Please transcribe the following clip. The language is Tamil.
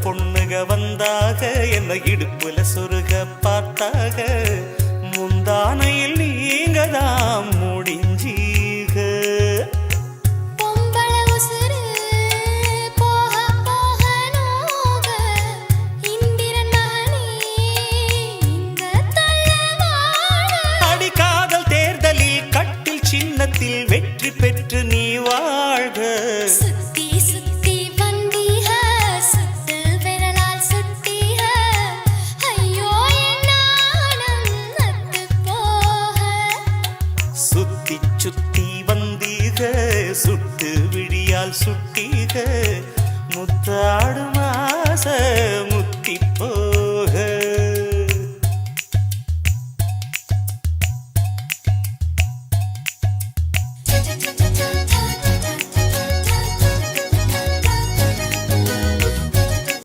பொண்ணுக வந்தாக என்ன இடுப்புல சொருக பார்த்தாக முந்தானையில் நீங்க தான் முடிஞ்சீக அடிக்காதல் தேர்தலில் கட்டில் சின்னத்தில் வெற்றி பெற்று நீ வாழ்க சுத்தி வந்தீக சுட்டு விழியால் சுட்டீக முத்தாடுமா